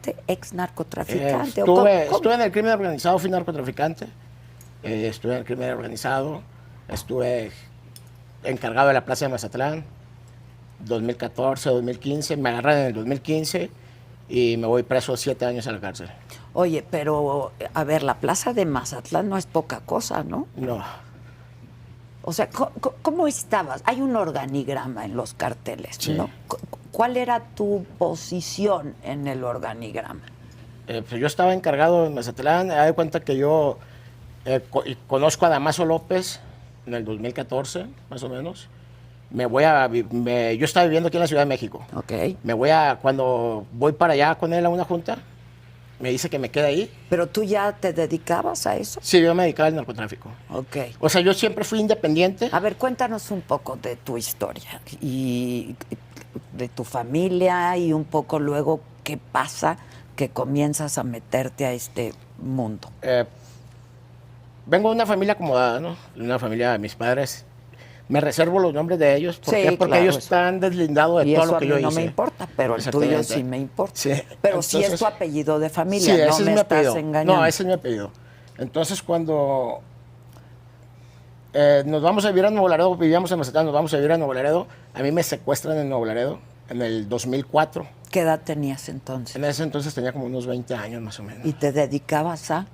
narcotraficante, ex narcotraficante. ¿O estuve en el crimen organizado, fui narcotraficante. Estuve en el crimen organizado, estuve encargado de la Plaza de Mazatlán, 2014, 2015. Me agarran en el 2015 y me voy preso 7 años a la cárcel. Oye, pero, a ver, la Plaza de Mazatlán no es poca cosa, ¿no? No. O sea, ¿cómo estabas? Hay un organigrama en los carteles, Sí. ¿no? ¿Cuál era tu posición en el organigrama? Pues yo estaba encargado en Mazatlán. Me doy cuenta que yo conozco a Damaso López en el 2014, más o menos. Yo estaba viviendo aquí en la Ciudad de México. Ok. Cuando voy para allá con él a una junta, me dice que me quede ahí. ¿Pero tú ya te dedicabas a eso? Sí, yo me dedicaba al narcotráfico. Ok. O sea, yo siempre fui independiente. A ver, cuéntanos un poco de tu historia y de tu familia y un poco luego qué pasa que comienzas a meterte a este mundo. Vengo de una familia acomodada, ¿no? De una familia de mis padres. Me reservo los nombres de ellos. ¿Por qué? Porque claro, ellos están deslindados de todo lo que yo hice. No me importa, pero el tuyo sí me importa. Sí. Pero Entonces, sí es tu apellido de familia, sí, no ese me es mi estás apellido. engañando. No, ese es mi apellido. Entonces, cuando nos vamos a vivir a Nuevo Laredo, vivíamos en Mazatlán, nos vamos a vivir a Nuevo Laredo, a mí me secuestran en Nuevo Laredo en el 2004. ¿Qué edad tenías entonces? En ese entonces tenía como unos 20 años más o menos. ¿Y te dedicabas a?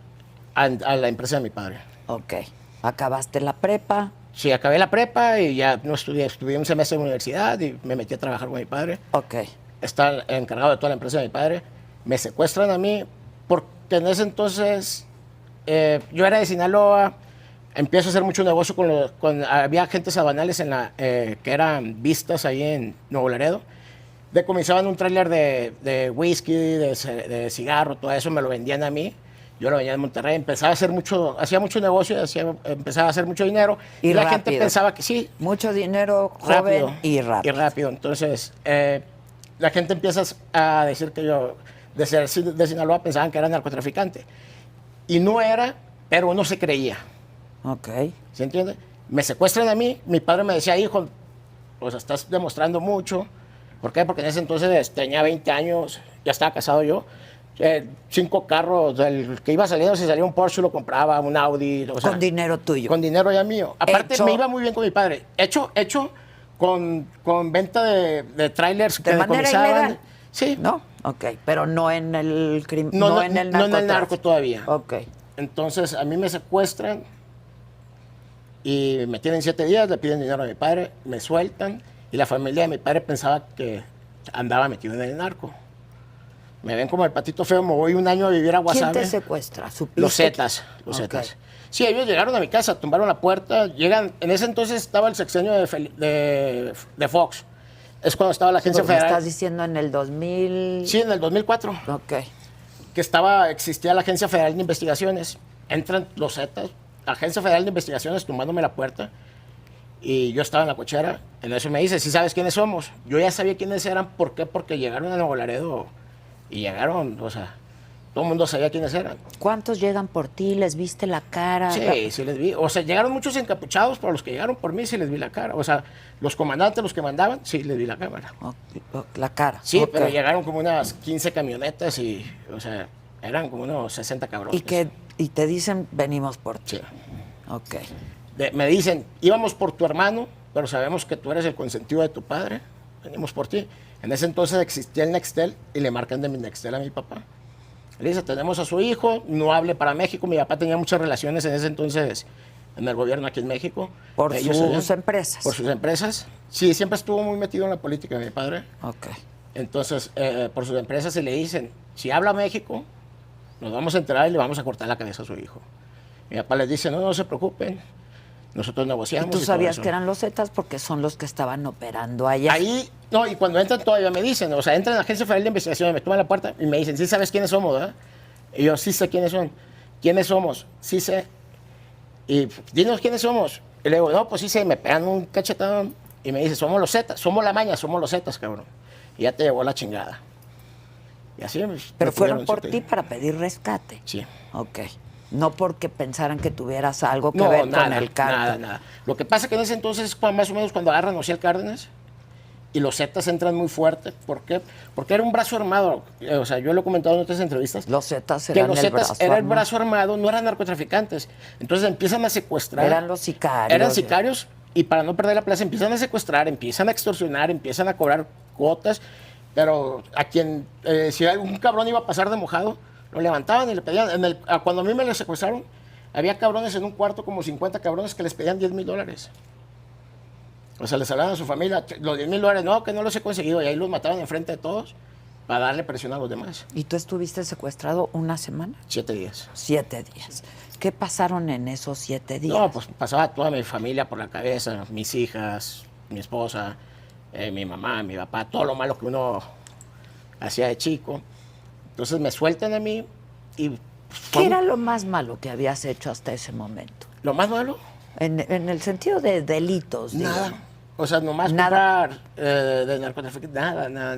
A la empresa de mi padre. Ok. ¿Acabaste la prepa? Sí, acabé la prepa y ya no estudié un semestre en la universidad y me metí a trabajar con mi padre. Ok. Está encargado de toda la empresa de mi padre. Me secuestran a mí porque en ese entonces yo era de Sinaloa, empiezo a hacer mucho negocio había agentes aduanales que eran vistas ahí en Nuevo Laredo. Decomisaban un tráiler de whisky, de cigarro, todo eso me lo vendían a mí. Yo lo venía de Monterrey, hacía mucho negocio, empezaba a hacer mucho dinero. Y la rápido. gente pensaba que sí. Mucho dinero, joven Rápido, y rápido. Y rápido. Entonces, la gente empieza a decir que yo, de ser de Sinaloa, pensaban que era narcotraficante. Y no era, pero uno se creía. Ok. ¿Se entiende? Me secuestran a mí, mi padre me decía, hijo, pues estás demostrando mucho. ¿Por qué? Porque en ese entonces tenía 20 años, ya estaba casado yo. 5 carros, el que iba saliendo, si salía un Porsche lo compraba, un Audi. O sea, Con dinero tuyo. Con dinero ya mío. Aparte, me iba muy bien con mi padre. Hecho con venta de trailers que ¿De manera decomisaban. ilegal? Sí. ¿No? Ok, pero no en el crimen, No en el en el narcotráfico. narco todavía. Ok. Entonces, a mí me secuestran y me tienen 7 días, le piden dinero a mi padre, me sueltan y la familia de mi padre pensaba que andaba metido en el narco. Me ven como el patito feo, me voy un año a vivir a Guasave. ¿Quién te secuestra? ¿Supiste Los Zetas, Ok. Zetas. Sí, ellos llegaron a mi casa, tumbaron la puerta, en ese entonces estaba el sexenio de Fox. Es cuando estaba la agencia Porque federal. estás diciendo en el 2000... Sí, en el 2004. Ok. Que existía la Agencia Federal de Investigaciones. Entran los Zetas, la Agencia Federal de Investigaciones tumbándome la puerta. Y yo estaba en la cochera. En eso me dice, ¿sí sabes quiénes somos? Yo ya sabía quiénes eran. ¿Por qué? Porque llegaron a Nuevo Laredo. Y llegaron, o sea, todo el mundo sabía quiénes eran. ¿Cuántos llegan por ti? ¿Les viste la cara? Sí, sí les vi. O sea, llegaron muchos encapuchados, pero los que llegaron por mí sí les vi la cara. O sea, los comandantes, los que mandaban, sí les vi la cámara. La cara. Sí, Ok. pero llegaron como unas 15 camionetas y, o sea, eran como unos 60 cabrones. Y te dicen, venimos por ti. Sí. Ok. Me dicen, íbamos por tu hermano, pero sabemos que tú eres el consentido de tu padre. Venimos por ti. En ese entonces existía el Nextel y le marcan de mi Nextel a mi papá. Le dice, tenemos a su hijo, no hable para México. Mi papá tenía muchas relaciones en ese entonces en el gobierno aquí en México. Por sus empresas. Por sus empresas. Sí, siempre estuvo muy metido en la política mi padre. Ok. Entonces, por sus empresas se le dicen, si habla México, nos vamos a enterar y le vamos a cortar la cabeza a su hijo. Mi papá les dice, no se preocupen, nosotros negociamos. ¿Y tú sabías que eran los Zetas porque son los que estaban operando allá? Ahí, no, y cuando entran todavía me dicen, o sea, entran a la Agencia Federal de Investigación, me toman la puerta y me dicen, ¿sí sabes quiénes somos, verdad? Y yo, sí sé quiénes son. ¿Quiénes somos? Sí sé. Y dinos quiénes somos. Y le digo, no, pues sí sé, me pegan un cachetón y me dice, somos los Zetas, somos la maña, somos los Zetas, cabrón. Y ya te llevó la chingada. Y así Pero fueron por ti para pedir rescate. Sí. Ok. No porque pensaran que tuvieras algo que ver con el cártel. Nada. Lo que pasa que en ese entonces, más o menos cuando agarran a Ociel Cárdenas, y los Zetas entran muy fuerte. ¿Por qué? Porque era un brazo armado. O sea, yo lo he comentado en otras entrevistas. Los Zetas Que eran los el Zetas brazo era el armado. brazo armado, no eran narcotraficantes. Entonces empiezan a secuestrar. Eran los sicarios. Eran sicarios y para no perder la plaza empiezan a secuestrar, empiezan a extorsionar, empiezan a cobrar cuotas. Pero a quien, si algún cabrón iba a pasar de mojado, lo levantaban y le pedían. Cuando a mí me lo secuestraron, había cabrones en un cuarto, como 50 cabrones, que les pedían $10,000. O sea, les hablaban a su familia, los $10,000, no, que no los he conseguido. Y ahí los mataban enfrente de todos para darle presión a los demás. ¿Y tú estuviste secuestrado una semana? 7 días. 7 días. ¿Qué pasaron en esos 7 días? No, pues pasaba toda mi familia por la cabeza, mis hijas, mi esposa, mi mamá, mi papá, todo lo malo que uno hacía de chico. Entonces me sueltan a mí y... ¿Qué era lo más malo que habías hecho hasta ese momento? ¿Lo más malo? En el sentido de delitos. Nada. Digamos. O sea, nomás Nada. comprar de narcotráfico, nada.